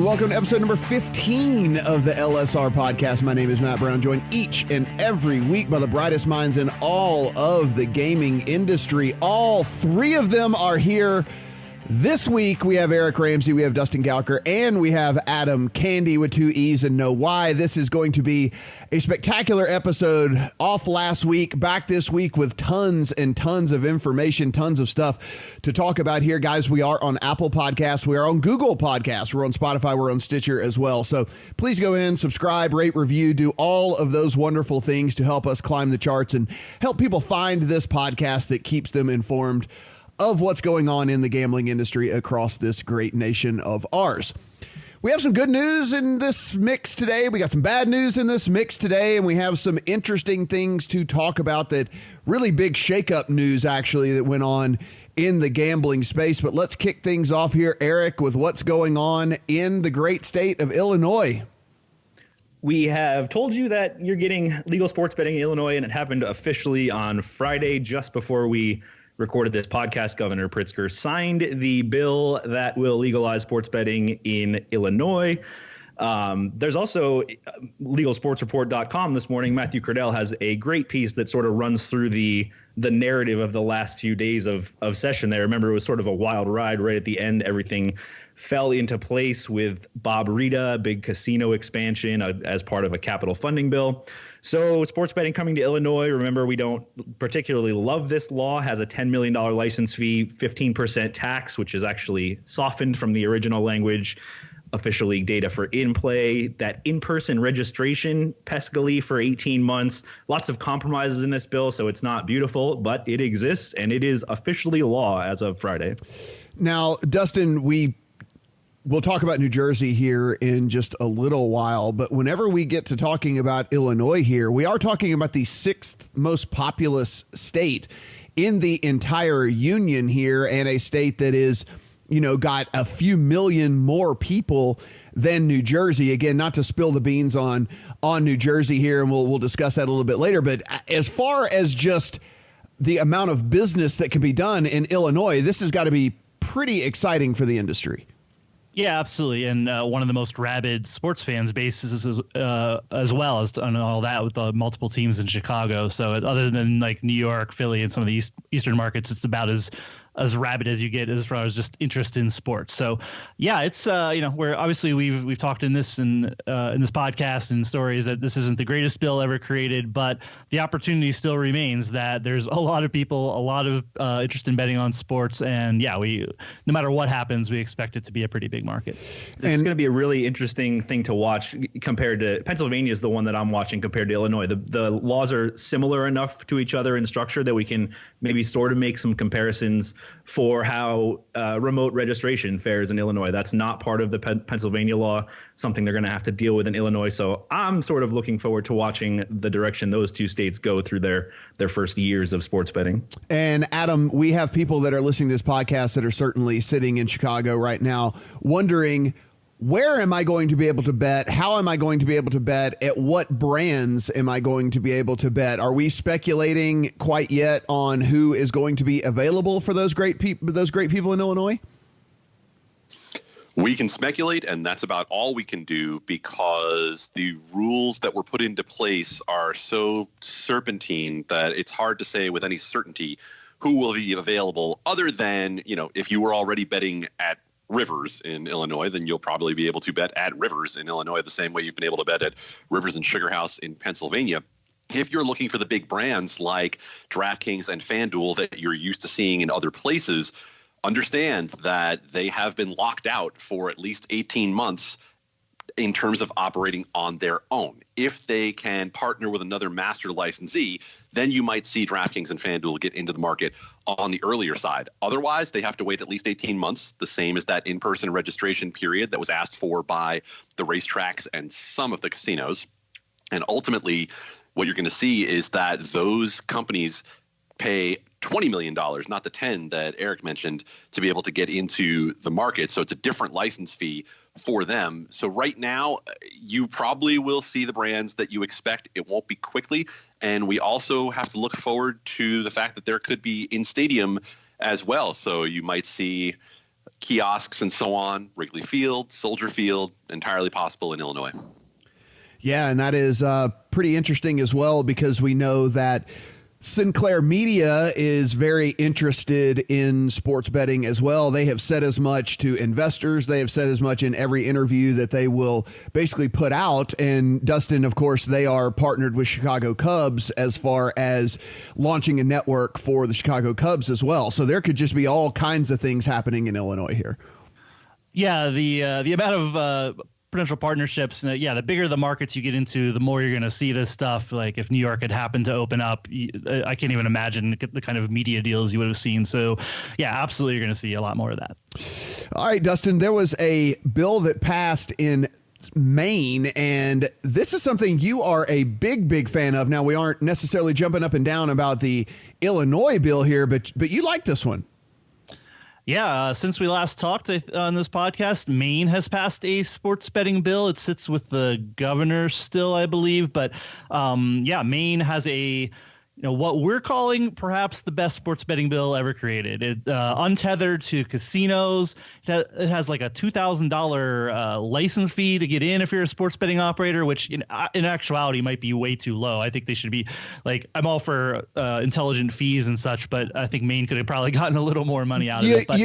and welcome to episode number 15 of the LSR podcast. My name is Matt Brown, joined each and every week by the brightest minds in all of the gaming industry. All three of them are here. This week, we have Eric Ramsey, we have Dustin Gowker, and we have Adam Candy with two E's and no Y. This is going to be a spectacular episode. Off last week, back this week with tons and tons of information, tons of stuff to talk about here. Guys, we are on Apple Podcasts, we are on Google Podcasts, we're on Spotify, we're on Stitcher as well. So please go in, subscribe, rate, review, do all of those wonderful things to help us climb the charts and help people find this podcast that keeps them informed of what's going on in the gambling industry across this great nation of ours. We have some good news in this mix today. We got some bad news in this mix today, and we have some interesting things to talk about, that really big shakeup news actually that went on in the gambling space. But let's kick things off here, Eric, with what's going on in the great state of Illinois. We have told you that you're getting legal sports betting in Illinois, and it happened officially on Friday, just before we recorded this podcast. Governor Pritzker signed the bill that will legalize sports betting in Illinois. There's also legalsportsreport.com this morning. Matthew Cradell has a great piece that sort of runs through the narrative of the last few days of session there. Remember, it was sort of a wild ride. Right at the end, everything fell into place with Bob Rita, big casino expansion as part of a capital funding bill. So sports betting coming to Illinois. Remember, we don't particularly love this law. Has a $10 million license fee, 15% tax, which is actually softened from the original language. Official league data for in-play, that in-person registration, peskily for 18 months. Lots of compromises in this bill, so it's not beautiful, but it exists, and it is officially law as of Friday. Now, Dustin, we'll talk about New Jersey here in just a little while, but whenever we get to talking about Illinois here, we are talking about the sixth most populous state in the entire union here, and a state that is, got a few million more people than New Jersey. Again, not to spill the beans on New Jersey here, and we'll discuss that a little bit later, but as far as just the amount of business that can be done in Illinois, this has got to be pretty exciting for the industry. Yeah, absolutely. And one of the most rabid sports fans bases as well as and all that, with the multiple teams in Chicago. So other than like New York, Philly, and some of the eastern markets, it's about as rabid as you get as far as just interest in sports. So yeah, it's where obviously we've talked in this podcast and stories that this isn't the greatest bill ever created, but the opportunity still remains that there's a lot of people, a lot of interest in betting on sports, and yeah, no matter what happens, we expect it to be a pretty big market. This is going to be a really interesting thing to watch compared to Pennsylvania is the one that I'm watching compared to Illinois. The laws are similar enough to each other in structure that we can maybe sort of make some comparisons for how remote registration fares in Illinois. That's not part of the Pennsylvania law, something they're going to have to deal with in Illinois. So I'm sort of looking forward to watching the direction those two states go through their first years of sports betting. And Adam, we have people that are listening to this podcast that are certainly sitting in Chicago right now wondering, where am I going to be able to bet? How am I going to be able to bet? At what brands am I going to be able to bet? Are we speculating quite yet on who is going to be available for those great people in Illinois? We can speculate, and that's about all we can do, because the rules that were put into place are so serpentine that it's hard to say with any certainty who will be available, other than, if you were already betting at Rivers in Illinois, then you'll probably be able to bet at Rivers in Illinois the same way you've been able to bet at Rivers and Sugar House in Pennsylvania. If you're looking for the big brands like DraftKings and FanDuel that you're used to seeing in other places, understand that they have been locked out for at least 18 months in terms of operating on their own. If they can partner with another master licensee, then you might see DraftKings and FanDuel get into the market on the earlier side. Otherwise, they have to wait at least 18 months, the same as that in-person registration period that was asked for by the racetracks and some of the casinos. And ultimately, what you're going to see is that those companies pay $20 million, not the 10 that Eric mentioned, to be able to get into the market. So it's a different license fee for them. So right now, you probably will see the brands that you expect. It won't be quickly. And we also have to look forward to the fact that there could be in-stadium as well. So you might see kiosks and so on, Wrigley Field, Soldier Field, entirely possible in Illinois. Yeah, and that is pretty interesting as well, because we know that Sinclair Media is very interested in sports betting as well. They have said as much to investors. They have said as much in every interview that they will basically put out. And Dustin, of course, they are partnered with Chicago Cubs as far as launching a network for the Chicago Cubs as well. So there could just be all kinds of things happening in Illinois here. Yeah, the amount of potential partnerships, the bigger the markets you get into, the more you're going to see this stuff. Like if New York had happened to open up, I can't even imagine the kind of media deals you would have seen. So yeah, absolutely, you're going to see a lot more of that. All right, Dustin, there was a bill that passed in Maine, and this is something you are a big fan of. Now, we aren't necessarily jumping up and down about the Illinois bill here, but you like this one. Yeah, since we last talked on this podcast, Maine has passed a sports betting bill. It sits with the governor still, I believe. But Maine has a what we're calling perhaps the best sports betting bill ever created. It untethered to casinos. It has like a $2,000 license fee to get in if you're a sports betting operator, which in actuality might be way too low. I think they should be like, I'm all for intelligent fees and such, but I think Maine could have probably gotten a little more money out of it. But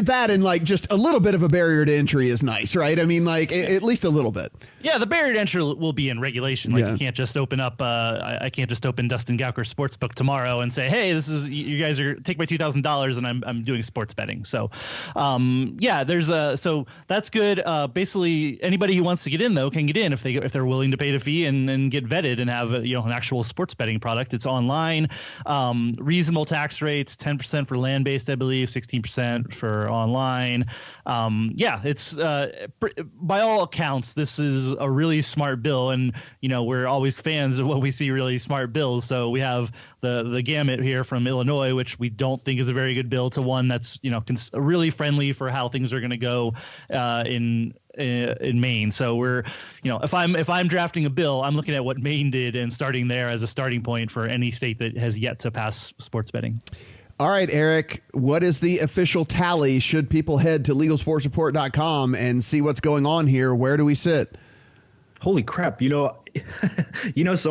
that and like just a little bit of a barrier to entry is nice, right? I mean, like at least a little bit. Yeah, the barrier to entry will be in regulation. Like you can't just open up. I can't just open Dustin Gauker Sportsbook tomorrow and say, hey, this is, you guys are take my $2,000 and I'm doing sports betting. So so that's good. Basically anybody who wants to get in though can get in if they're willing to pay the fee and get vetted and have an actual sports betting product. It's online, reasonable tax rates, 10% for land-based, I believe, 16% for online. It's by all accounts, this is a really smart bill, and we're always fans of when we see really smart bills. So we have the gamut here from Illinois, which we don't think is a very good bill, to one that's really friendly for how things are going to go in Maine. So we're if I'm drafting a bill, I'm looking at what Maine did and starting there as a starting point for any state that has yet to pass sports betting. All right, Eric, what is the official tally? Should people head to LegalSportsReport.com and see what's going on here? Where do we sit? Holy crap. So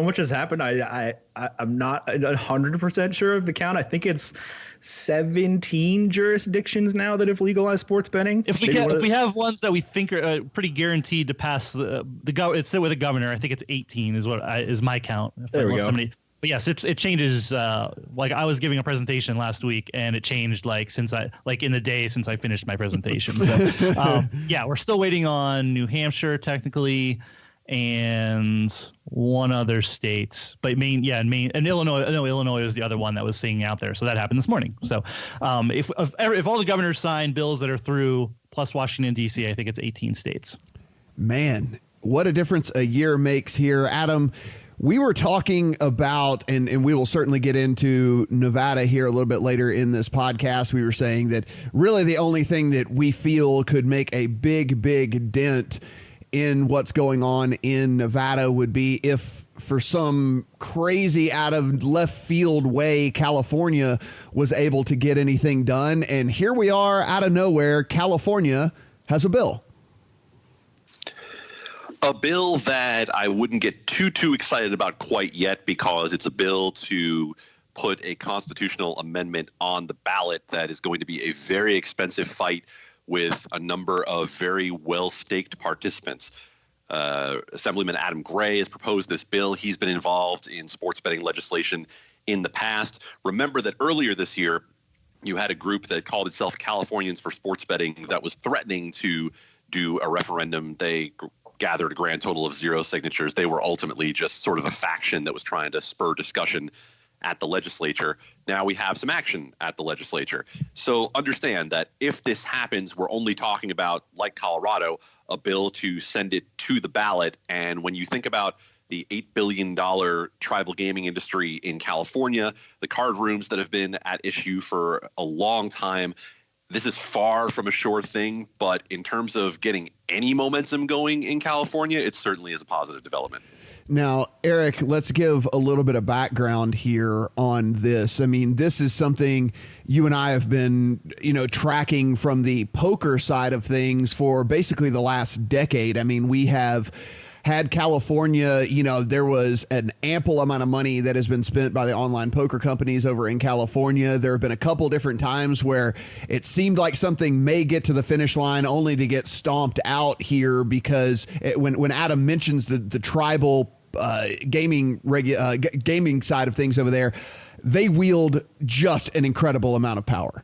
much has happened. I'm not 100% sure of the count. I think it's 17 jurisdictions now that have legalized sports betting. If we have ones that we think are pretty guaranteed to pass it's with the governor, I think it's 18 is my count. There we go. But yes, it changes. Like I was giving a presentation last week, and it changed in the day since I finished my presentation. So we're still waiting on New Hampshire technically, and one other state. But Maine and Illinois. No, Illinois was the other one that was singing out there. So that happened this morning. So if all the governors sign bills that are through, plus Washington D.C., I think it's 18 states. Man, what a difference a year makes here, Adam. We were talking about, and we will certainly get into Nevada here a little bit later in this podcast. We were saying that really the only thing that we feel could make a big dent in what's going on in Nevada would be if for some crazy out of left field way California was able to get anything done. And here we are out of nowhere. California has a bill. A bill that I wouldn't get too excited about quite yet, because it's a bill to put a constitutional amendment on the ballot that is going to be a very expensive fight with a number of very well-staked participants. Assemblyman Adam Gray has proposed this bill. He's been involved in sports betting legislation in the past. Remember that earlier this year, you had a group that called itself Californians for Sports Betting that was threatening to do a referendum. They gathered a grand total of 0 signatures. They were ultimately just sort of a faction that was trying to spur discussion at the legislature. Now we have some action at the legislature. So understand that if this happens, we're only talking about, like Colorado, a bill to send it to the ballot. And when you think about the $8 billion tribal gaming industry in California, the card rooms that have been at issue for a long time, this is far from a sure thing, but in terms of getting any momentum going in California, it certainly is a positive development. Now, Eric, let's give a little bit of background here on this. I mean, this is something you and I have been, tracking from the poker side of things for basically the last decade. I mean, we have had California, there was an ample amount of money that has been spent by the online poker companies over in California. There have been a couple different times where it seemed like something may get to the finish line only to get stomped out here because when Adam mentions the tribal gaming side of things over there, they wield just an incredible amount of power.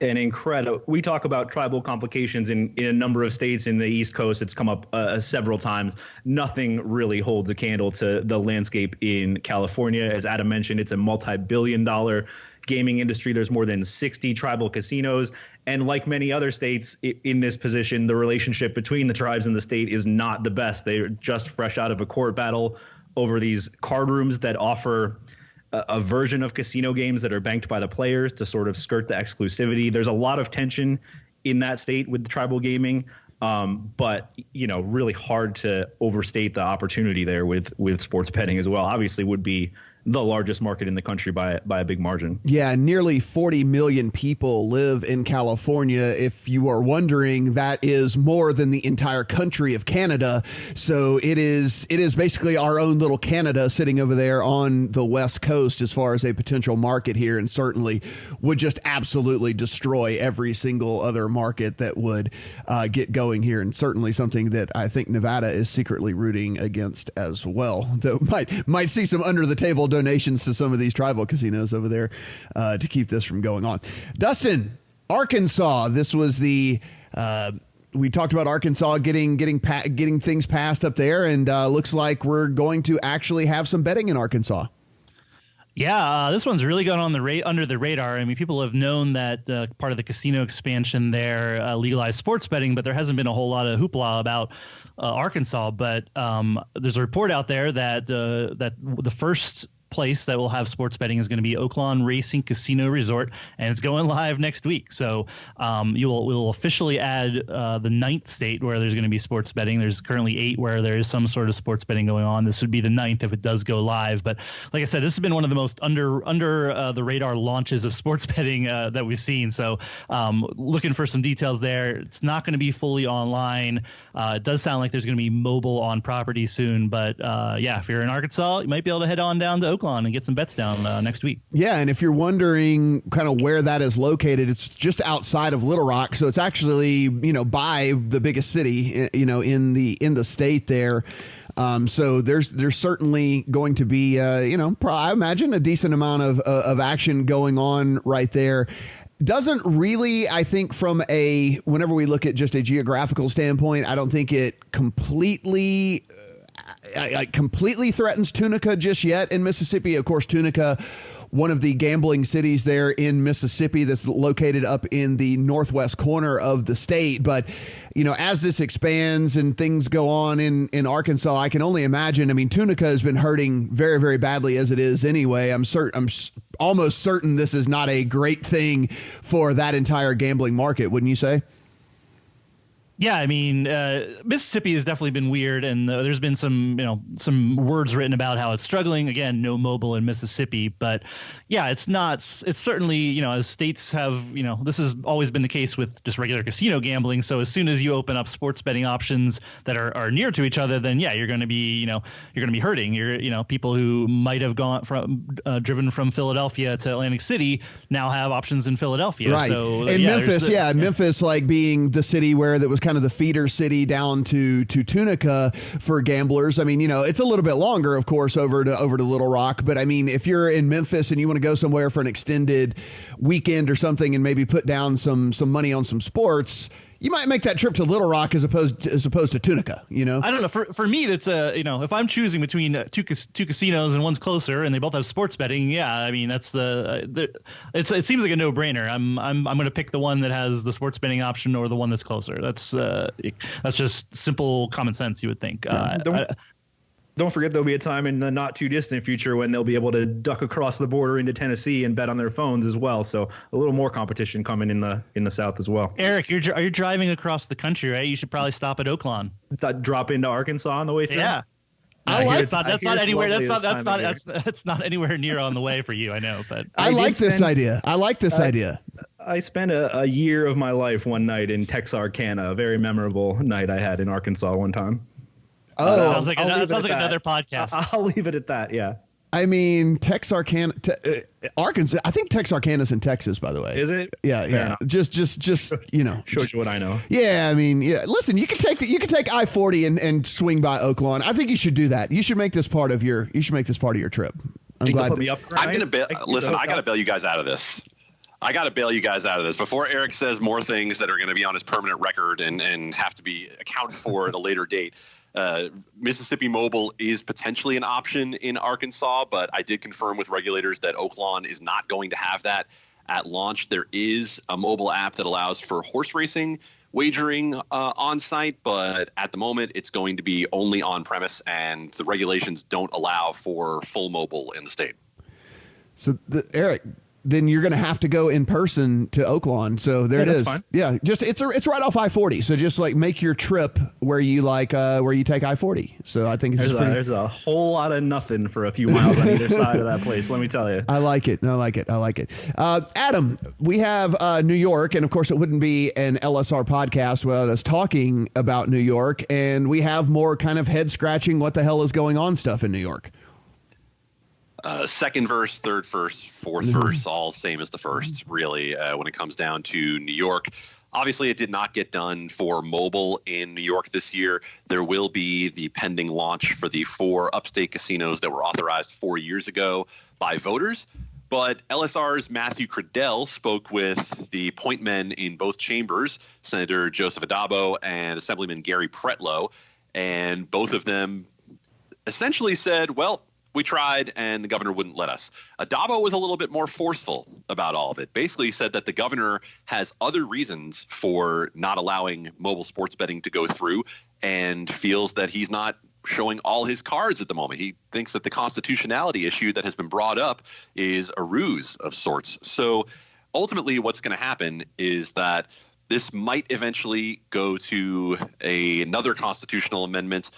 We talk about tribal complications in a number of states in the East Coast. It's come up several times. Nothing really holds a candle to the landscape in California. As Adam mentioned, it's a multi-billion-dollar gaming industry. There's more than 60 tribal casinos. And like many other states in this position, the relationship between the tribes and the state is not the best. They're just fresh out of a court battle over these card rooms that offer a version of casino games that are banked by the players to sort of skirt the exclusivity. There's a lot of tension in that state with the tribal gaming, but really hard to overstate the opportunity there with sports betting as well. Obviously would be the largest market in the country by a big margin. Yeah, nearly 40 million people live in California. If you are wondering, that is more than the entire country of Canada. So it is basically our own little Canada sitting over there on the West Coast as far as a potential market here, and certainly would just absolutely destroy every single other market that would get going here, and certainly something that I think Nevada is secretly rooting against as well, though might see some under the table donations to some of these tribal casinos over there to keep this from going on. Dustin, Arkansas. This was we talked about Arkansas getting things passed up there, and looks like we're going to actually have some betting in Arkansas. Yeah, this one's really gone on under the radar. I mean, people have known that part of the casino expansion there legalized sports betting, but there hasn't been a whole lot of hoopla about Arkansas. But there's a report out there that the first place that will have sports betting is going to be Oaklawn Racing Casino Resort, and it's going live next week. So we'll officially add the 9th state where there's going to be sports betting. There's currently 8 where there is some sort of sports betting going on. This would be the 9th if it does go live. But like I said, this has been one of the most under the radar launches of sports betting that we've seen. So looking for some details there. It's not going to be fully online. It does sound like there's going to be mobile on property soon. But if you're in Arkansas, you might be able to head on down to Oaklawn and get some bets down next week. Yeah, and if you're wondering kind of where that is located, it's just outside of Little Rock, so it's actually by the biggest city in the state there. So there's certainly going to be I imagine a decent amount of action going on right there. Doesn't really, I think, whenever we look at just a geographical standpoint, I don't think it completely threatens Tunica just yet in Mississippi. Of course, Tunica, one of the gambling cities there in Mississippi that's located up in the northwest corner of the state. But, as this expands and things go on in Arkansas, I can only imagine. I mean, Tunica has been hurting very, very badly as it is anyway. I'm almost certain this is not a great thing for that entire gambling market, wouldn't you say? Yeah, I mean, Mississippi has definitely been weird, and there's been some words written about how it's struggling. Again, no mobile in Mississippi, but yeah, it's certainly, as states have, this has always been the case with just regular casino gambling. So as soon as you open up sports betting options that are near to each other, then you're going to be, hurting. People who might have driven from Philadelphia to Atlantic City now have options in Philadelphia. Right. So and Memphis, like being the city where that was kind of the feeder city down to Tunica for gamblers. I mean, it's a little bit longer, of course, over to Little Rock. But I mean, if you're in Memphis and you want to go somewhere for an extended weekend or something and maybe put down some money on some sports, you might make that trip to Little Rock as opposed to Tunica. I don't know. For me, that's if I'm choosing between two casinos and one's closer and they both have sports betting, yeah, I mean that's it seems like a no brainer. I'm going to pick the one that has the sports betting option or the one that's closer. That's just simple common sense, you would think. Don't forget there'll be a time in the not too distant future when they'll be able to duck across the border into Tennessee and bet on their phones as well. So a little more competition coming in the South as well. Eric, are you driving across the country, right? You should probably stop at Oaklawn. Drop into Arkansas on the way through. Yeah. I like it's not. That's not anywhere. That's not anywhere near on the way for you. I know, but I like this idea. I like this idea. I spent a year of my life one night in Texarkana, a very memorable night I had in Arkansas one time. Oh, sounds like another podcast. I'll leave it at that. Yeah. I mean, Texarkana, Arkansas. I think Texarkana's in Texas, by the way. Is it? Yeah, Fair yeah. enough. Just Shows you what I know. Yeah, I mean, yeah. Listen, you can take I-40 and swing by Oaklawn. I think you should do that. You should make this part of your trip. I'm glad. Put me up, I'm going to listen. I got to bail you guys out of this. Before Eric says more things that are going to be on his permanent record and have to be accounted for at a later date. Mississippi Mobile is potentially an option in Arkansas, but I did confirm with regulators that Oaklawn is not going to have that at launch. There is a mobile app that allows for horse racing wagering on site, but at the moment it's going to be only on premise, and the regulations don't allow for full mobile in the state. So, Eric, then you're going to have to go in person to Oaklawn. So there it is. Fine. Yeah, just it's right off I-40. So just like make your trip where you take I-40. So I think there's a whole lot of nothing for a few miles on either side of that place. Let me tell you. I like it. Adam, we have New York, and of course it wouldn't be an LSR podcast without us talking about New York. And we have more kind of head scratching, what the hell is going on stuff in New York. Second verse, third verse, fourth verse, all same as the first, really, when it comes down to New York. Obviously, it did not get done for mobile in New York this year. There will be the pending launch for the 4 upstate casinos that were authorized 4 years ago by voters. But LSR's Matthew Cradell spoke with the point men in both chambers, Senator Joseph Addabbo and Assemblyman Gary Pretlow, and both of them essentially said, well, we tried and the governor wouldn't let us. Addabbo was a little bit more forceful about all of it. Basically said that the governor has other reasons for not allowing mobile sports betting to go through and feels that he's not showing all his cards at the moment. He thinks that the constitutionality issue that has been brought up is a ruse of sorts. So ultimately what's going to happen is that this might eventually go to another constitutional amendment.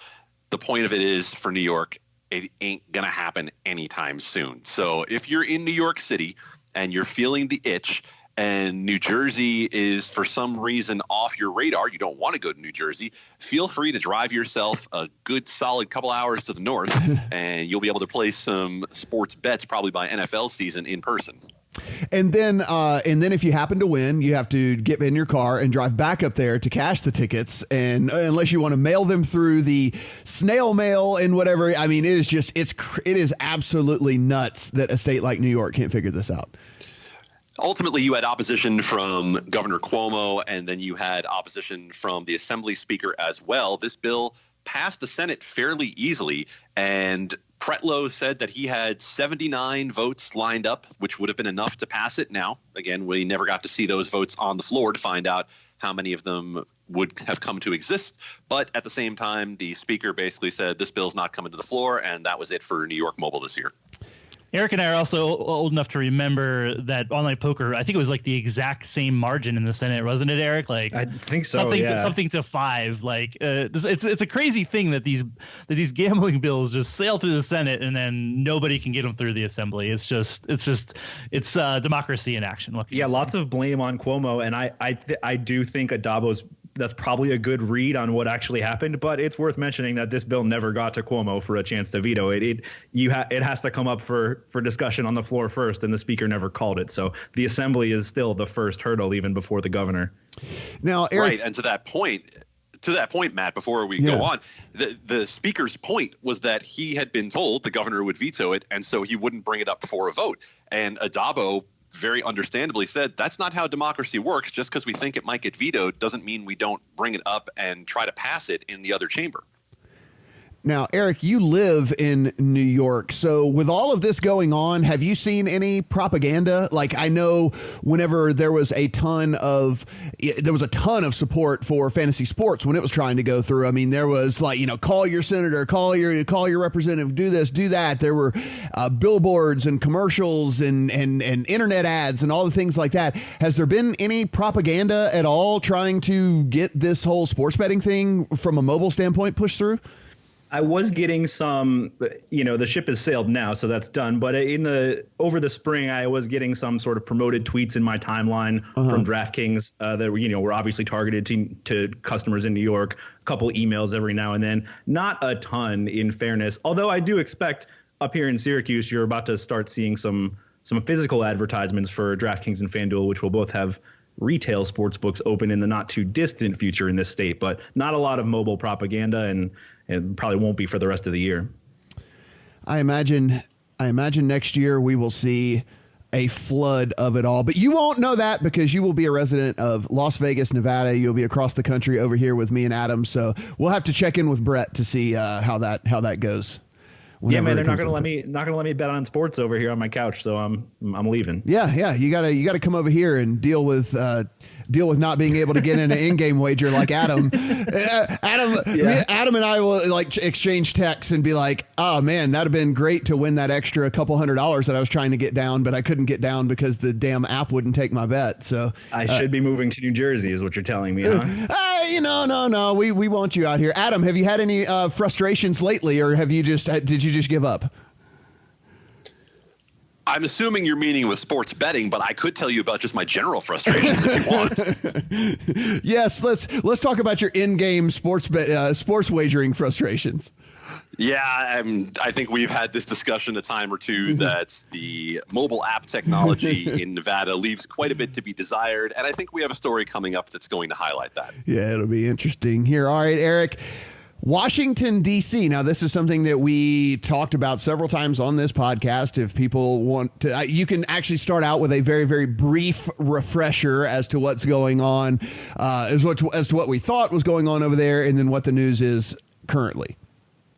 The point of it is for New York, it ain't going to happen anytime soon. So if you're in New York City and you're feeling the itch and New Jersey is for some reason off your radar, you don't want to go to New Jersey, feel free to drive yourself a good solid couple hours to the north and you'll be able to place some sports bets probably by NFL season in person. And then if you happen to win, you have to get in your car and drive back up there to cash the tickets. And unless you want to mail them through the snail mail and whatever, I mean, it is absolutely nuts that a state like New York can't figure this out. Ultimately, you had opposition from Governor Cuomo, and then you had opposition from the Assembly Speaker as well. This bill passed the Senate fairly easily, and Pretlow said that he had 79 votes lined up, which would have been enough to pass it. Now, again, we never got to see those votes on the floor to find out how many of them would have come to exist. But at the same time, the speaker basically said this bill's not coming to the floor, and that was it for New York Mobile this year. Eric and I are also old enough to remember that online poker, I think it was like the exact same margin in the Senate, wasn't it, Eric? Like I think so. Something to 5. Like it's a crazy thing that these gambling bills just sail through the Senate and then nobody can get them through the Assembly. It's democracy in action. Lots of blame on Cuomo, and I do think that's probably a good read on what actually happened, but it's worth mentioning that this bill never got to Cuomo for a chance to veto it. It has to come up for discussion on the floor first, and the speaker never called it. So the Assembly is still the first hurdle, even before the governor. Now, Eric, right, and to that point, Matt, before we go on, the speaker's point was that he had been told the governor would veto it, and so he wouldn't bring it up for a vote. And Addabbo very understandably said that's not how democracy works. Just because we think it might get vetoed doesn't mean we don't bring it up and try to pass it in the other chamber. Now, Eric, you live in New York. So with all of this going on, have you seen any propaganda? Like, I know whenever there was a ton of support for fantasy sports when it was trying to go through. I mean, there was like, call your senator, call your representative, do this, do that. There were billboards and commercials and internet ads and all the things like that. Has there been any propaganda at all trying to get this whole sports betting thing from a mobile standpoint pushed through? I was getting some, the ship has sailed now, so that's done. But over the spring, I was getting some sort of promoted tweets in my timeline from DraftKings that were obviously targeted to customers in New York. A couple emails every now and then, not a ton, in fairness. Although I do expect up here in Syracuse, you're about to start seeing some physical advertisements for DraftKings and FanDuel, which will both have retail sports books open in the not too distant future in this state, but not a lot of mobile propaganda, and it probably won't be for the rest of the year. I imagine next year we will see a flood of it all, but you won't know that because you will be a resident of Las Vegas, Nevada. You'll be across the country over here with me and Adam. So we'll have to check in with Brett to see how that goes. Yeah, man, they're not gonna let me bet on sports over here on my couch, so I'm leaving. Yeah, you gotta come over here and deal with not being able to get in an in-game wager like Adam. Adam and I will exchange texts and be like, "Oh man, that'd have been great to win that extra couple $100 that I was trying to get down, but I couldn't get down because the damn app wouldn't take my bet." So I should be moving to New Jersey, is what you're telling me, huh? No. We want you out here. Adam, have you had any frustrations lately, or did you just give up? I'm assuming you're meaning with sports betting, but I could tell you about just my general frustrations if you want. Yes, let's talk about your in-game sports wagering frustrations. Yeah, I think we've had this discussion a time or two that the mobile app technology in Nevada leaves quite a bit to be desired, and I think we have a story coming up that's going to highlight that. Yeah, it'll be interesting here. All right, Eric. Washington, D.C. Now, this is something that we talked about several times on this podcast. If people want to, you can actually start out with a very, very brief refresher as to what's going on, as to what we thought was going on over there, and then what the news is currently.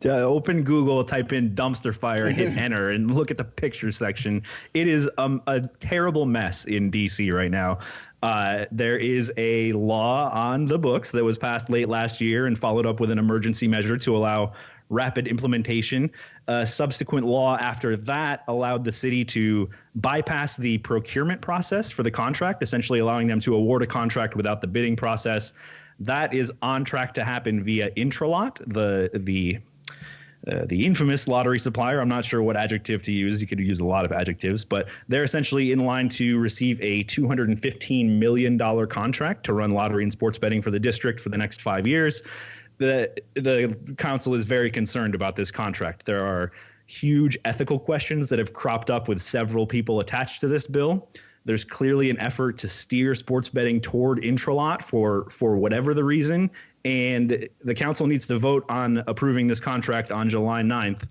Open Google, type in dumpster fire, and hit enter, and look at the picture section. It is a terrible mess in D.C. right now. There is a law on the books that was passed late last year and followed up with an emergency measure to allow rapid implementation. A subsequent law after that allowed the city to bypass the procurement process for the contract, essentially allowing them to award a contract without the bidding process. That is on track to happen via Intralot, the infamous lottery supplier. I'm not sure what adjective to use. You could use a lot of adjectives, but they're essentially in line to receive a $215 million contract to run lottery and sports betting for the district for the next 5 years. The council is very concerned about this contract. There are huge ethical questions that have cropped up with several people attached to this bill. There's clearly an effort to steer sports betting toward Intralot for whatever the reason. And the council needs to vote on approving this contract on July 9th.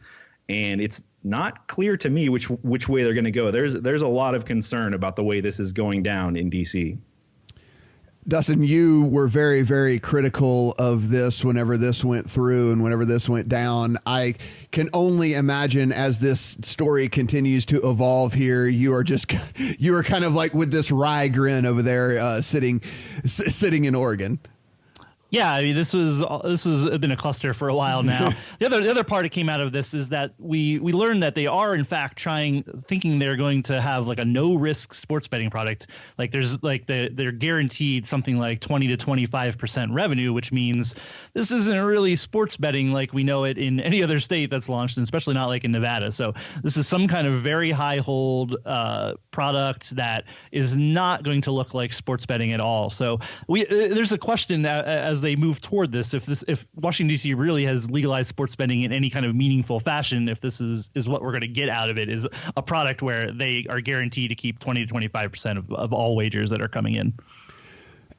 And it's not clear to me which way they're going to go. There's a lot of concern about the way this is going down in D.C. Dustin, you were very, very critical of this whenever this went through and whenever this went down. I can only imagine as this story continues to evolve here, you are kind of like with this wry grin over there sitting in Oregon. Yeah, I mean, this has been a cluster for a while now. The other part that came out of this is that we learned that they are in fact thinking they're going to have like a no risk sports betting product. Like they're guaranteed something like 20 to 25% revenue, which means this isn't really sports betting like we know it in any other state that's launched, and especially not like in Nevada. So this is some kind of very high hold product that is not going to look like sports betting at all. So there's a question as they move toward this, if Washington D.C. really has legalized sports betting in any kind of meaningful fashion, if this is what we're going to get out of it, is a product where they are guaranteed to keep 20 to 25% of all wagers that are coming in.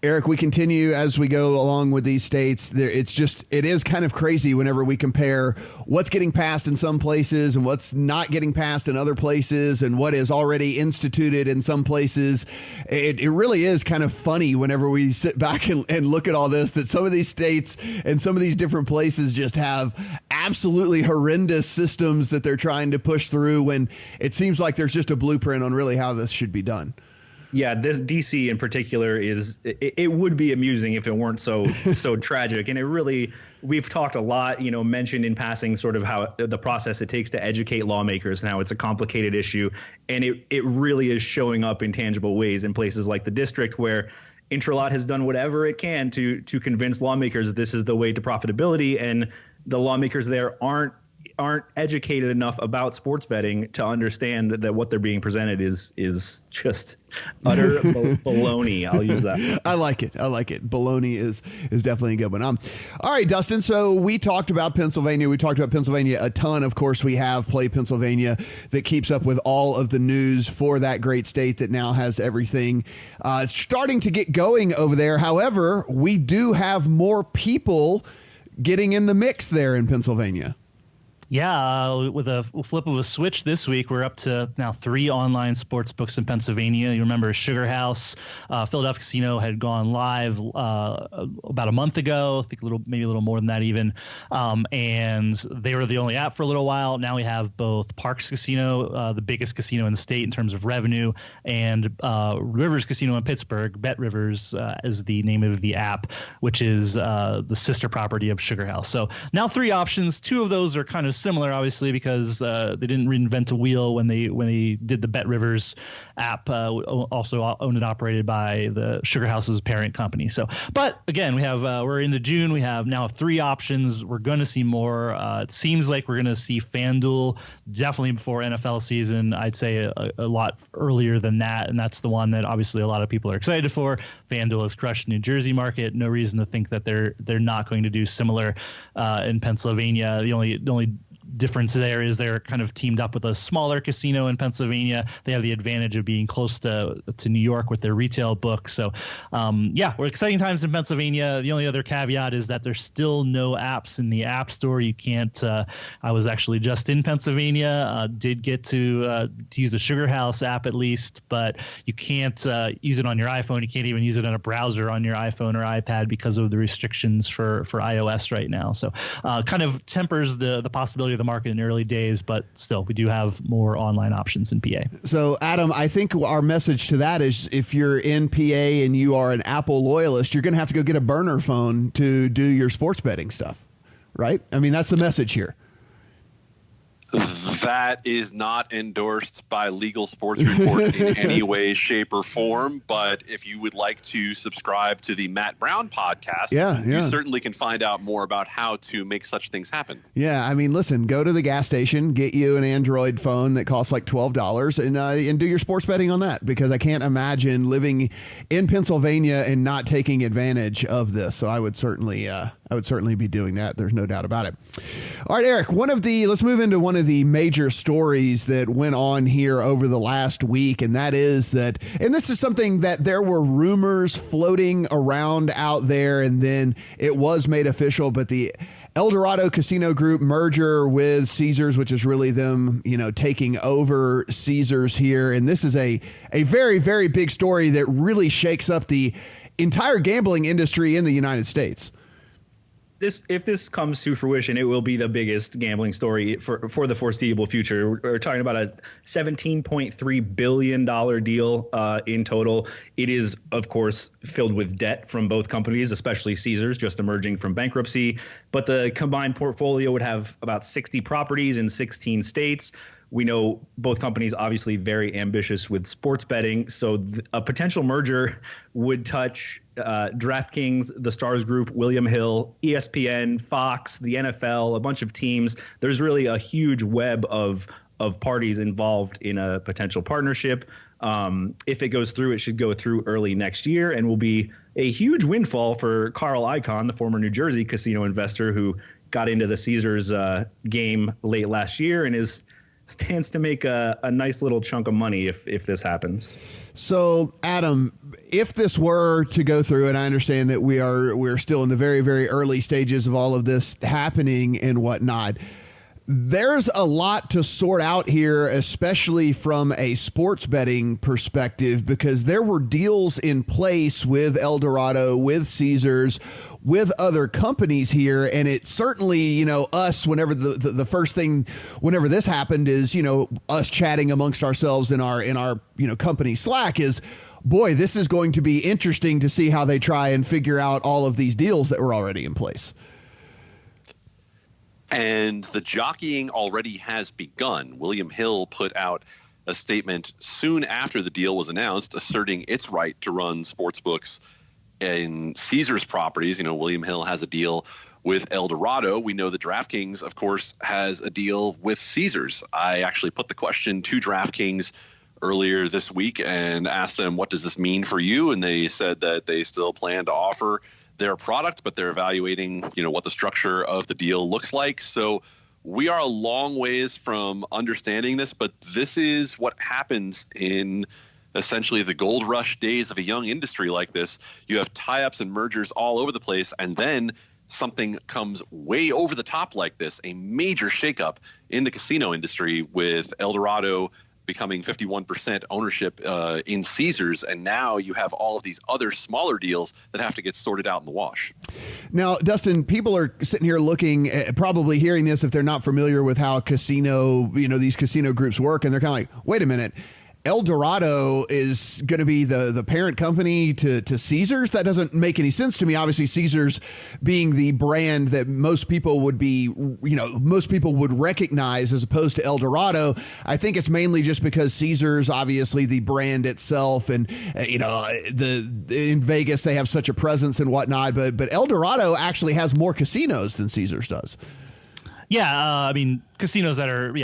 Eric, we continue as we go along with these states. It is kind of crazy whenever we compare what's getting passed in some places and what's not getting passed in other places and what is already instituted in some places. It really is kind of funny whenever we sit back and look at all this, that some of these states and some of these different places just have absolutely horrendous systems that they're trying to push through when it seems like there's just a blueprint on really how this should be done. Yeah, this DC in particular it would be amusing if it weren't so tragic. And we've talked a lot, mentioned in passing sort of how the process it takes to educate lawmakers and how it's a complicated issue. And it really is showing up in tangible ways in places like the district where Intralot has done whatever it can to convince lawmakers this is the way to profitability. And the lawmakers there aren't educated enough about sports betting to understand that what they're being presented is just utter baloney. I'll use that. I like it. Baloney is definitely a good one. All right, Dustin. So we talked about Pennsylvania. We talked about Pennsylvania a ton. Of course, we have Play Pennsylvania that keeps up with all of the news for that great state that now has everything starting to get going over there. However, we do have more people getting in the mix there in Pennsylvania. Yeah, with a flip of a switch this week, we're up to now 3 online sports books in Pennsylvania. You remember Sugar House, Philadelphia Casino had gone live about a month ago. I think maybe a little more than that even. And they were the only app for a little while. Now we have both Parks Casino, the biggest casino in the state in terms of revenue, and Rivers Casino in Pittsburgh. Bet Rivers is the name of the app, which is the sister property of Sugar House. So now 3 options. 2 of those are kind of similar, obviously, because they didn't reinvent a wheel when they did the Bet Rivers app, also owned and operated by the Sugar House's parent company. So, but again, we're into June. We have now 3 options. We're going to see more. It seems like we're going to see FanDuel definitely before NFL season. I'd say a lot earlier than that, and that's the one that obviously a lot of people are excited for. FanDuel has crushed New Jersey market. No reason to think that they're not going to do similar in Pennsylvania. The only difference there is they're kind of teamed up with a smaller casino in Pennsylvania. They have the advantage of being close to New York with their retail book. So, we're exciting times in Pennsylvania. The only other caveat is that there's still no apps in the App Store. You can't. I was actually just in Pennsylvania. Did get to use the Sugar House app at least, but you can't use it on your iPhone. You can't even use it in a browser on your iPhone or iPad because of the restrictions for iOS right now. So, kind of tempers the possibility of the market in early days, but still, we do have more online options in PA. So, Adam, I think our message to that is if you're in PA and you are an Apple loyalist, you're going to have to go get a burner phone to do your sports betting stuff, right? I mean, that's the message here. That is not endorsed by Legal Sports Report in any way, shape, or form. But if you would like to subscribe to the Matt Brown podcast, you certainly can find out more about how to make such things happen. Yeah, I mean, listen, go to the gas station, get you an Android phone that costs like $12 and do your sports betting on that, because I can't imagine living in Pennsylvania and not taking advantage of this. So I would certainly be doing that. There's no doubt about it. All right, Eric, let's move into one of the major stories that went on here over the last week. And that is that, and this is something that there were rumors floating around out there, and then it was made official, but the Eldorado Casino Group merger with Caesars, which is really them, taking over Caesars here. And this is a very, very big story that really shakes up the entire gambling industry in the United States. If this comes to fruition, it will be the biggest gambling story for the foreseeable future. We're talking about a $17.3 billion deal in total. It is, of course, filled with debt from both companies, especially Caesars, just emerging from bankruptcy. But the combined portfolio would have about 60 properties in 16 states. We know both companies obviously very ambitious with sports betting, so a potential merger would touch DraftKings, the Stars Group, William Hill, ESPN, Fox, the NFL, a bunch of teams. There's really a huge web of parties involved in a potential partnership. If it goes through, it should go through early next year and will be a huge windfall for Carl Icahn, the former New Jersey casino investor who got into the Caesars game late last year and stands to make a nice little chunk of money if this happens. So, Adam, if this were to go through, and I understand that we're still in the very, very early stages of all of this happening and whatnot, there's a lot to sort out here, especially from a sports betting perspective, because there were deals in place with Eldorado, with Caesars, with other companies here. And it certainly, us, whenever the first thing, whenever this happened is, us chatting amongst ourselves in our company Slack is, boy, this is going to be interesting to see how they try and figure out all of these deals that were already in place. And the jockeying already has begun. William Hill put out a statement soon after the deal was announced, asserting its right to run sportsbooks in Caesars properties. William Hill has a deal with El Dorado. We know that DraftKings, of course, has a deal with Caesars. I actually put the question to DraftKings earlier this week and asked them, what does this mean for you? And they said that they still plan to offer their product, but they're evaluating, what the structure of the deal looks like. So we are a long ways from understanding this, but this is what happens in essentially the gold rush days of a young industry like this. You have tie-ups and mergers all over the place, and then something comes way over the top like this, a major shakeup in the casino industry with El Dorado becoming 51% ownership in Caesars. And now you have all of these other smaller deals that have to get sorted out in the wash. Now, Dustin, people are sitting here looking, probably hearing this if they're not familiar with how casino, these casino groups work. And they're kind of like, wait a minute. El Dorado is going to be the parent company to Caesars. That doesn't make any sense to me. Obviously, Caesars being the brand that most people would recognize as opposed to El Dorado. I think it's mainly just because Caesars, obviously the brand itself, and in Vegas they have such a presence and whatnot. But El Dorado actually has more casinos than Caesars does. Yeah, casinos that are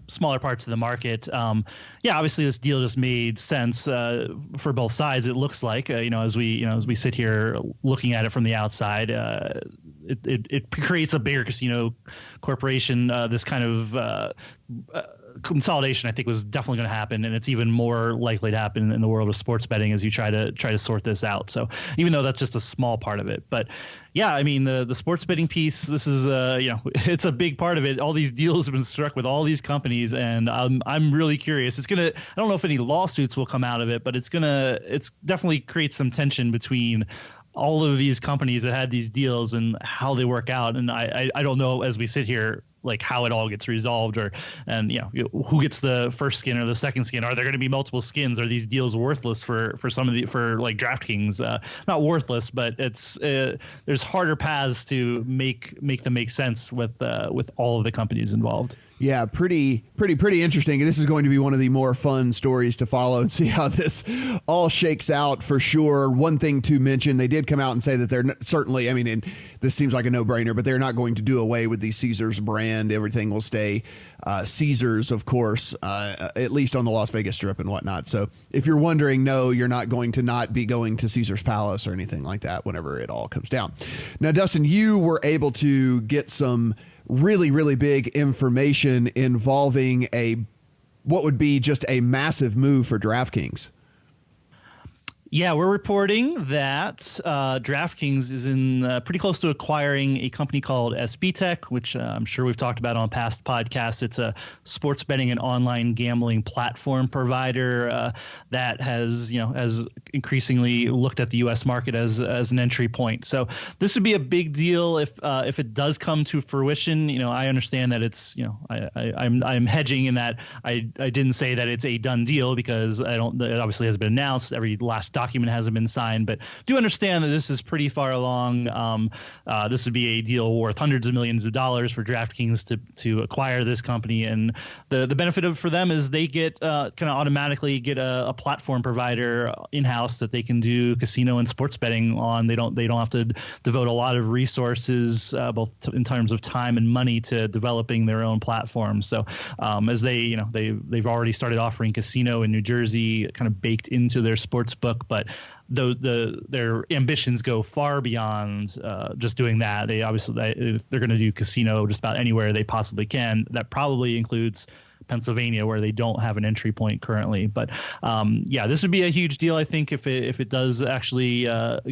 smaller parts of the market. Obviously this deal just made sense for both sides. It looks like as we sit here looking at it from the outside, it creates a bigger casino corporation. This kind of consolidation, I think, was definitely going to happen, and it's even more likely to happen in the world of sports betting as you try to sort this out. So even though that's just a small part of it, but the sports betting piece, this is it's a big part of it. All these deals have been struck with all these companies, and I'm really curious. I don't know if any lawsuits will come out of it, but it's definitely create some tension between all of these companies that had these deals and how they work out. And I don't know, as we sit here, like how it all gets resolved, who gets the first skin or the second skin. Are there going to be multiple skins? Are these deals worthless for like DraftKings? Not worthless, but it's there's harder paths to make them make sense with all of the companies involved. Yeah, pretty interesting. This is going to be one of the more fun stories to follow and see how this all shakes out for sure. One thing to mention, they did come out and say that they're certainly, and this seems like a no-brainer, but they're not going to do away with the Caesars brand. Everything will stay Caesars, of course, at least on the Las Vegas Strip and whatnot. So if you're wondering, no, you're not going to not be going to Caesars Palace or anything like that whenever it all comes down. Now, Dustin, you were able to get some really, really big information involving what would be just a massive move for DraftKings. Yeah, we're reporting that DraftKings is in pretty close to acquiring a company called SB Tech, which I'm sure we've talked about on past podcasts. It's a sports betting and online gambling platform provider that has increasingly looked at the U.S. market as an entry point. So this would be a big deal if it does come to fruition. I understand that it's I'm hedging in that I didn't say that it's a done deal because it obviously has been announced. Every last document hasn't been signed, but do understand that this is pretty far along. This would be a deal worth hundreds of millions of dollars for DraftKings to acquire this company, and the benefit for them is they get kind of automatically get a platform provider in-house that they can do casino and sports betting on. They don't have to devote a lot of resources, both in terms of time and money, to developing their own platform. So as they've already started offering casino in New Jersey, kind of baked into their sports book, but their ambitions go far beyond just doing that. They're going to do casino just about anywhere they possibly can. That probably includes Pennsylvania, where they don't have an entry point currently. But this would be a huge deal, I think, if it does actually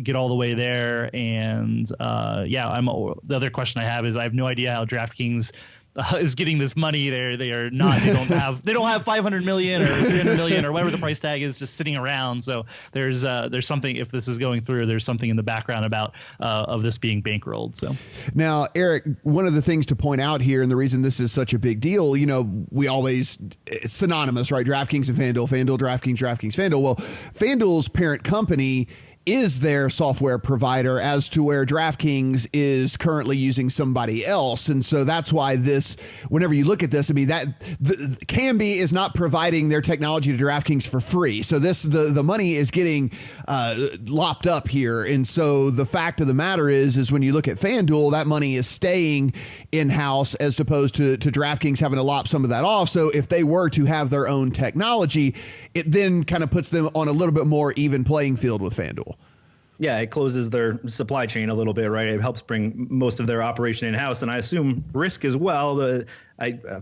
get all the way there. And the other question I have is I have no idea how DraftKings is getting this money. They don't have 500 million or 300 million or whatever the price tag is just sitting around. So there's something, if this is going through, there's something in the background about of this being bankrolled. So now, Eric, one of the things to point out here, and the reason this is such a big deal, it's synonymous, right? DraftKings and FanDuel, DraftKings, FanDuel. Well, FanDuel's parent company is their software provider, as to where DraftKings is currently using somebody else. And so that's why this, whenever you look at this, I mean, that Kambi is not providing their technology to DraftKings for free. So the money is getting lopped up here. And so the fact of the matter is when you look at FanDuel, that money is staying in-house as opposed to DraftKings having to lop some of that off. So if they were to have their own technology, it then kind of puts them on a little bit more even playing field with FanDuel. Yeah, it closes their supply chain a little bit, right? It helps bring most of their operation in-house, and I assume risk as well.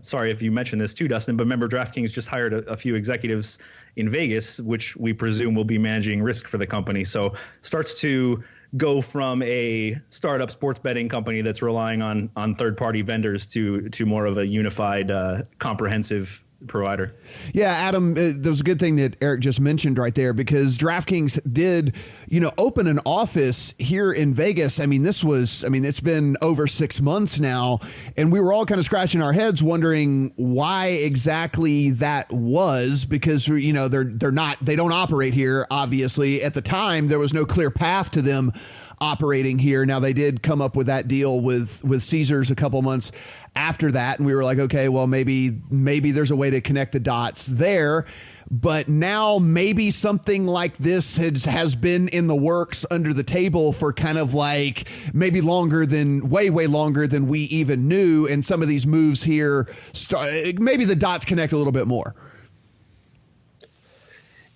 Sorry if you mentioned this too, Dustin, but remember DraftKings just hired a few executives in Vegas, which we presume will be managing risk for the company. So starts to go from a startup sports betting company that's relying on third-party vendors to more of a unified, comprehensive provider. Yeah, Adam, there was a good thing that Eric just mentioned right there, because DraftKings did, open an office here in Vegas. I mean, it's been over 6 months now, and we were all kind of scratching our heads wondering why exactly that was, because, they don't operate here. Obviously, at the time, there was no clear path to them operating here. Now, they did come up with that deal with Caesars a couple months after that, and we were like, okay, well, maybe there's a way to connect the dots there. But now maybe something like this has been in the works under the table for kind of like maybe way longer than we even knew. And some of these moves here, maybe the dots connect a little bit more.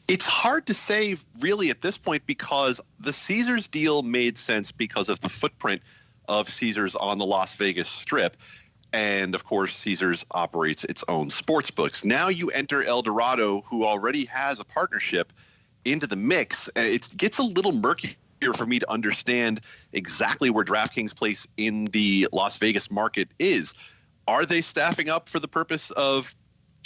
It's hard to say really at this point, because the Caesars deal made sense because of the footprint of Caesars on the Las Vegas Strip. And of course, Caesars operates its own sports books. Now you enter El Dorado, who already has a partnership, into the mix. And it gets a little murky here for me to understand exactly where DraftKings' place in the Las Vegas market is. Are they staffing up for the purpose of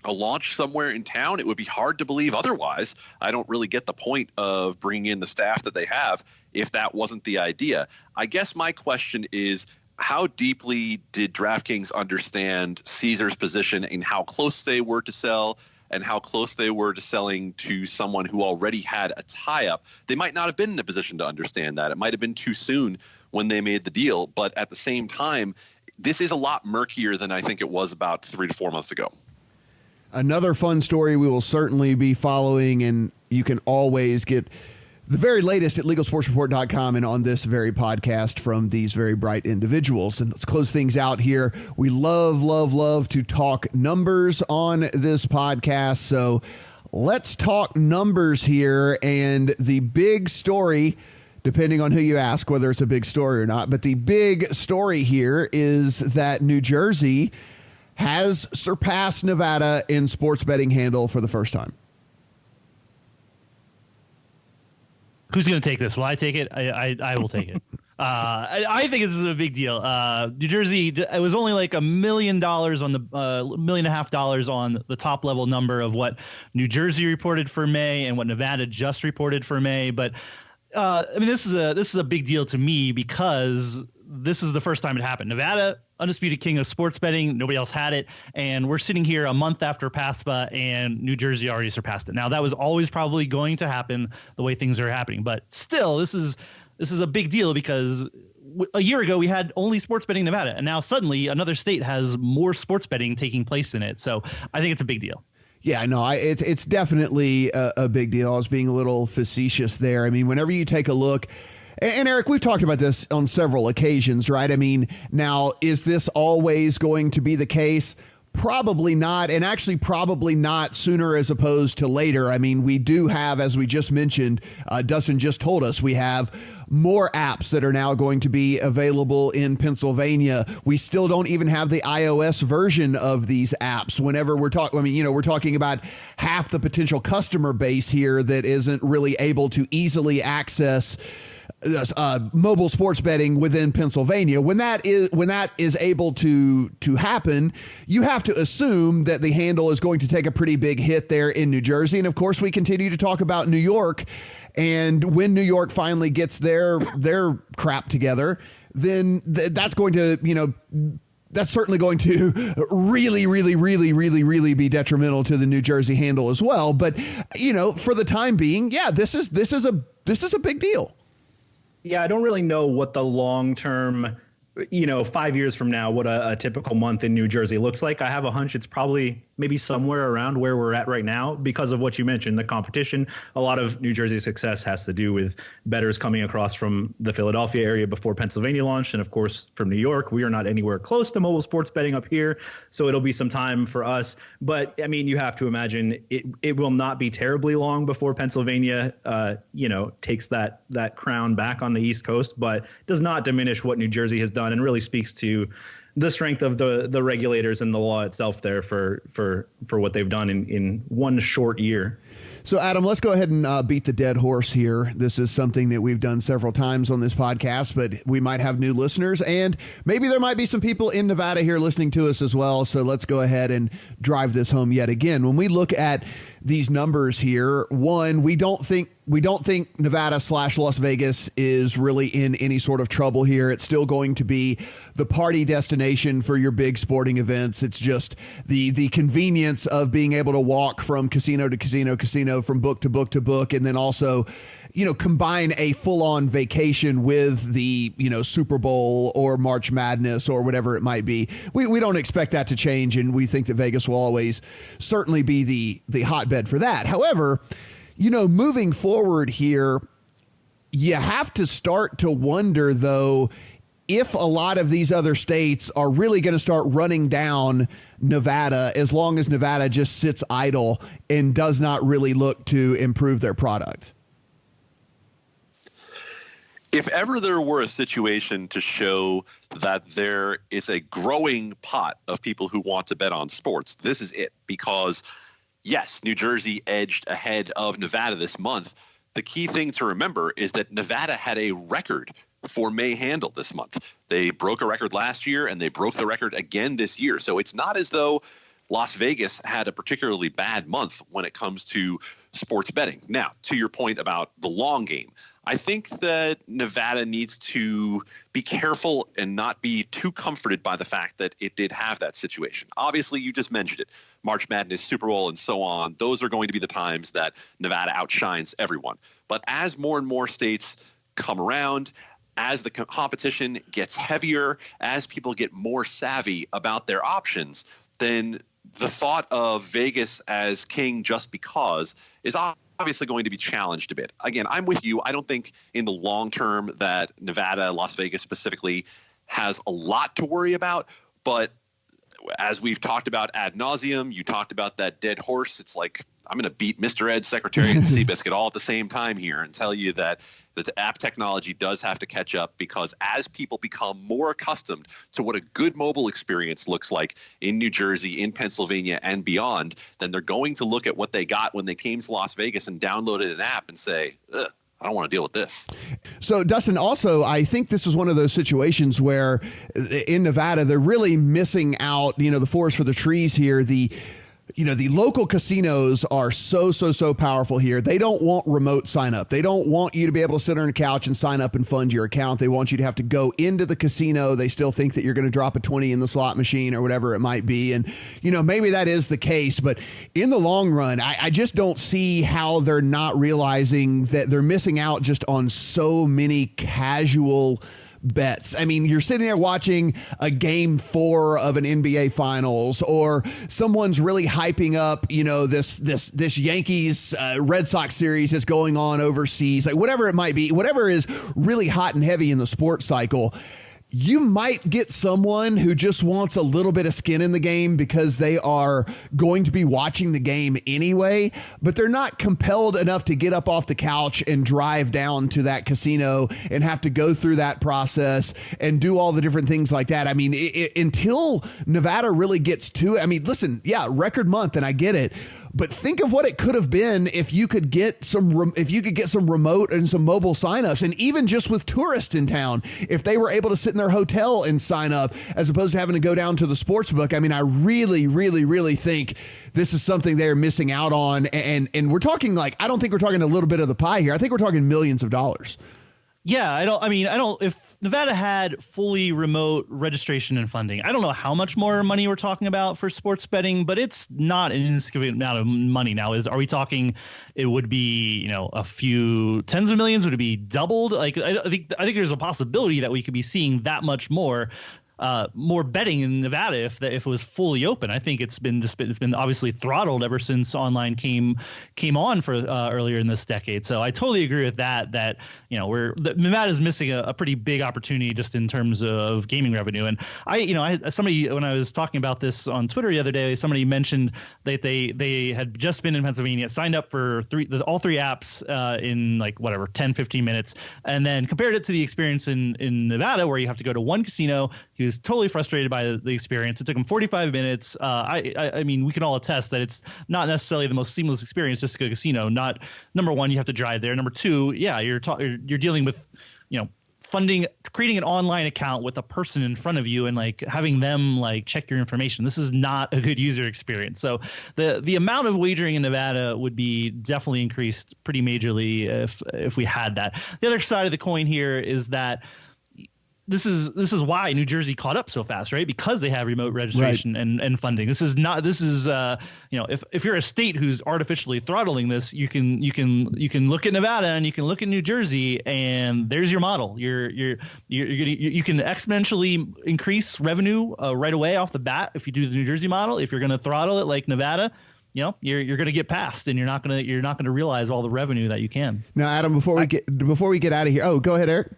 a launch somewhere in town? It would be hard to believe otherwise. I don't really get the point of bringing in the staff that they have if that wasn't the idea. I guess my question is, how deeply did DraftKings understand Caesars' position in how close they were to sell and how close they were to selling to someone who already had a tie-up? They might not have been in a position to understand that. It might have been too soon when they made the deal. But at the same time, this is a lot murkier than I think it was about 3 to 4 months ago. Another fun story we will certainly be following, and you can always get the very latest at LegalSportsReport.com and on this very podcast from these very bright individuals. And let's close things out here. We love to talk numbers on this podcast. So let's talk numbers here. And the big story, depending on who you ask, whether it's a big story or not, but the big story here is that New Jersey has surpassed Nevada in sports betting handle for the first time. Who's going to take this? Will I take it? I will take it. I think this is a big deal. New Jersey, it was only like $1 million on the $1.5 million on the top level number of what New Jersey reported for May and what Nevada just reported for May. But this is a big deal to me because this is the first time it happened. Nevada, undisputed king of sports betting. Nobody else had it. And we're sitting here a month after PASPA and New Jersey already surpassed it. Now, that was always probably going to happen the way things are happening. But still, this is a big deal because a year ago we had only sports betting in Nevada. And now suddenly another state has more sports betting taking place in it. So I think it's a big deal. Yeah, no, it's definitely a big deal. I was being a little facetious there. I mean, whenever you take a look, and Eric, we've talked about this on several occasions, right? I mean, now, is this always going to be the case? Probably not, and actually probably not sooner as opposed to later. I mean, we do have, as we just mentioned, Dustin just told us, we have more apps that are now going to be available in Pennsylvania. We still don't even have the iOS version of these apps. Whenever we're talking, we're talking about half the potential customer base here that isn't really able to easily access mobile sports betting within Pennsylvania. When that is able to happen, you have to assume that the handle is going to take a pretty big hit there in New Jersey. And of course, we continue to talk about New York. And when New York finally gets their crap together, then that's going to, that's certainly going to really be detrimental to the New Jersey handle as well. But, for the time being, yeah, this is this is a big deal. Yeah, I don't really know what the long-term, 5 years from now, what a typical month in New Jersey looks like. I have a hunch it's probably maybe somewhere around where we're at right now because of what you mentioned, the competition. A lot of New Jersey's success has to do with bettors coming across from the Philadelphia area before Pennsylvania launched. And of course, from New York, we are not anywhere close to mobile sports betting up here. So it'll be some time for us. But I mean, you have to imagine it will not be terribly long before Pennsylvania, takes that crown back on the East Coast, but does not diminish what New Jersey has done and really speaks to the strength of the regulators and the law itself there for what they've done in one short year. So, Adam, let's go ahead and beat the dead horse here. This is something that we've done several times on this podcast, but we might have new listeners, and maybe there might be some people in Nevada here listening to us as well. So let's go ahead and drive this home yet again. When we look at these numbers here, one, we don't think Nevada/Las Vegas is really in any sort of trouble here. It's still going to be the party destination for your big sporting events. It's just the convenience of being able to walk from casino to casino, from book to book to book, and then also, combine a full-on vacation with the, Super Bowl or March Madness or whatever it might be. We don't expect that to change, and we think that Vegas will always certainly be the hotbed for that. However, moving forward here, you have to start to wonder, though, if a lot of these other states are really going to start running down Nevada as long as Nevada just sits idle and does not really look to improve their product. If ever there were a situation to show that there is a growing pot of people who want to bet on sports, this is it. Because, yes, New Jersey edged ahead of Nevada this month. The key thing to remember is that Nevada had a record for May handle this month. They broke a record last year, and they broke the record again this year. So it's not as though Las Vegas had a particularly bad month when it comes to sports betting. Now, to your point about the long game, I think that Nevada needs to be careful and not be too comforted by the fact that it did have that situation. Obviously, you just mentioned it. March Madness, Super Bowl, and so on. Those are going to be the times that Nevada outshines everyone. But as more and more states come around, as the competition gets heavier, as people get more savvy about their options, then the thought of Vegas as king just because is obviously going to be challenged a bit. Again, I'm with you. I don't think in the long term that Nevada, Las Vegas specifically, has a lot to worry about. But as we've talked about ad nauseum, you talked about that dead horse. It's like, I'm going to beat Mr. Ed, Secretariat, and Seabiscuit all at the same time here and tell you that the app technology does have to catch up, because as people become more accustomed to what a good mobile experience looks like in New Jersey, in Pennsylvania, and beyond, then they're going to look at what they got when they came to Las Vegas and downloaded an app and say, ugh, I don't want to deal with this. So, Dustin, also, I think this is one of those situations where in Nevada, they're really missing out, the forest for the trees here. The local casinos are so powerful here. They don't want remote sign up. They don't want you to be able to sit on a couch and sign up and fund your account. They want you to have to go into the casino. They still think that you're going to drop a 20 in the slot machine or whatever it might be. And, maybe that is the case. But in the long run, I just don't see how they're not realizing that they're missing out just on so many casual bets. I mean, you're sitting there watching a game 4 of an NBA finals, or someone's really hyping up, this Yankees Red Sox series that's going on overseas, like whatever it might be, whatever is really hot and heavy in the sports cycle. You might get someone who just wants a little bit of skin in the game because they are going to be watching the game anyway, but they're not compelled enough to get up off the couch and drive down to that casino and have to go through that process and do all the different things like that. I mean, until Nevada really gets to it. I mean, listen, yeah, record month, and I get it. But think of what it could have been if you could get some remote and some mobile signups, and even just with tourists in town, if they were able to sit in their hotel and sign up as opposed to having to go down to the sports book. I mean, I really think this is something they're missing out on. And we're talking I don't think we're talking a little bit of the pie here. I think we're talking millions of dollars. Yeah, Nevada had fully remote registration and funding, I don't know how much more money we're talking about for sports betting, but it's not an insignificant amount of money now. Are we talking it would be, a few tens of millions? Would it be doubled? Like, I think there's a possibility that we could be seeing that much more betting in Nevada if it was fully open. I think it's been obviously throttled ever since online came on for earlier in this decade. So I totally agree with that Nevada's missing a pretty big opportunity just in terms of gaming revenue. And somebody, when I was talking about this on Twitter the other day, somebody mentioned that they had just been in Pennsylvania, signed up for all three apps in 10, 15 minutes, and then compared it to the experience in Nevada, where you have to go to one casino. He was totally frustrated by the experience. It took him 45 minutes. I mean, we can all attest that it's not necessarily the most seamless experience just to go to a casino. Not, number one, you have to drive there. Number two, you're dealing with, creating an online account with a person in front of you and having them check your information. This is not a good user experience. So the amount of wagering in Nevada would be definitely increased pretty majorly if we had that. The other side of the coin here is that this is why New Jersey caught up so fast, right? Because they have remote registration and funding. This is if you're a state who's artificially throttling this, you can look at Nevada and you can look at New Jersey, and there's your model. You can exponentially increase revenue right away off the bat if you do the New Jersey model. If you're going to throttle it like Nevada, you're going to get past, and you're not going to realize all the revenue that you can. Now, Adam, before we get out of here, go ahead, Eric.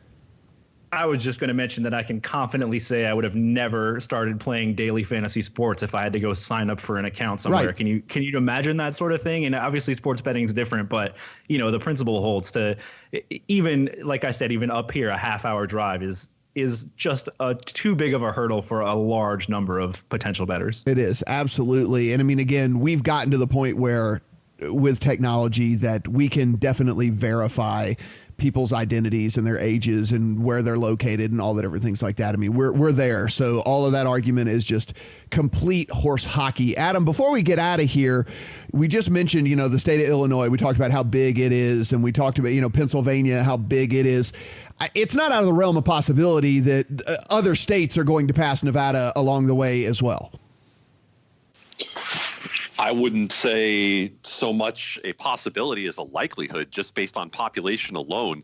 I was just going to mention that I can confidently say I would have never started playing daily fantasy sports if I had to go sign up for an account somewhere. Right. Can you imagine that sort of thing? And obviously sports betting is different, but the principle holds to, even like I said, even up here, a half-hour drive is just too big of a hurdle for a large number of potential bettors. It is, absolutely. And I mean, again, we've gotten to the point where with technology that we can definitely verify people's identities and their ages and where they're located and all that, everything's like that. I mean, we're there. So all of that argument is just complete horse hockey. Adam, before we get out of here, we just mentioned, the state of Illinois. We talked about how big it is, and we talked about, Pennsylvania, how big it is. It's not out of the realm of possibility that other states are going to pass Nevada along the way as well. I wouldn't say so much a possibility as a likelihood, just based on population alone.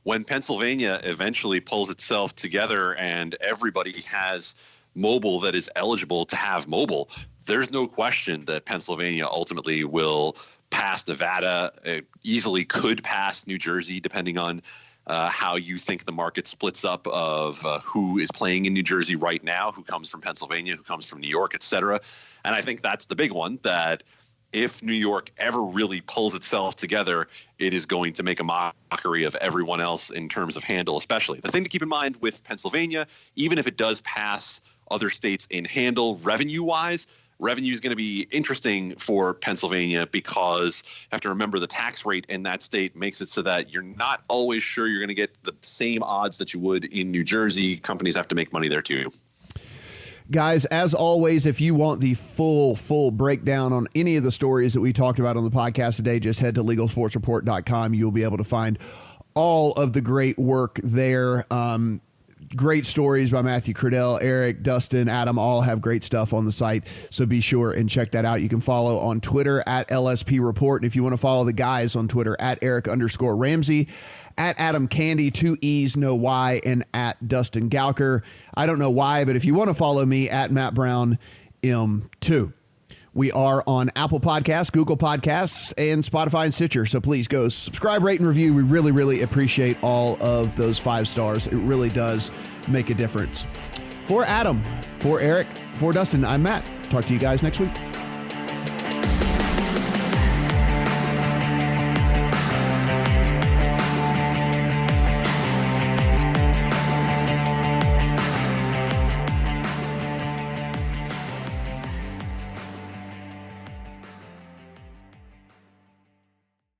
When Pennsylvania eventually pulls itself together and everybody has mobile that is eligible to have mobile, there's no question that Pennsylvania ultimately will pass Nevada. It easily could pass New Jersey, depending on how you think the market splits up of who is playing in New Jersey right now, who comes from Pennsylvania, who comes from New York, et cetera. And I think that's the big one, that if New York ever really pulls itself together, it is going to make a mockery of everyone else in terms of handle, especially. The thing to keep in mind with Pennsylvania, even if it does pass other states in handle revenue-wise, revenue is going to be interesting for Pennsylvania because you have to remember the tax rate in that state makes it so that you're not always sure you're going to get the same odds that you would in New Jersey. Companies have to make money there too. Guys, as always, if you want the full breakdown on any of the stories that we talked about on the podcast today, just head to LegalSportsReport.com. You'll be able to find all of the great work there. Great stories by Matthew Cradell, Eric, Dustin, Adam, all have great stuff on the site. So be sure and check that out. You can follow on Twitter at LSP Report. And if you want to follow the guys on Twitter at Eric_Ramsey, at Adam Candy, 2 E's, no Y, and at Dustin Gowker. I don't know why, but if you want to follow me at Matt Brown M2. We are on Apple Podcasts, Google Podcasts, and Spotify and Stitcher. So please go subscribe, rate, and review. We really, really appreciate all of those 5 stars. It really does make a difference. For Adam, for Eric, for Dustin, I'm Matt. Talk to you guys next week.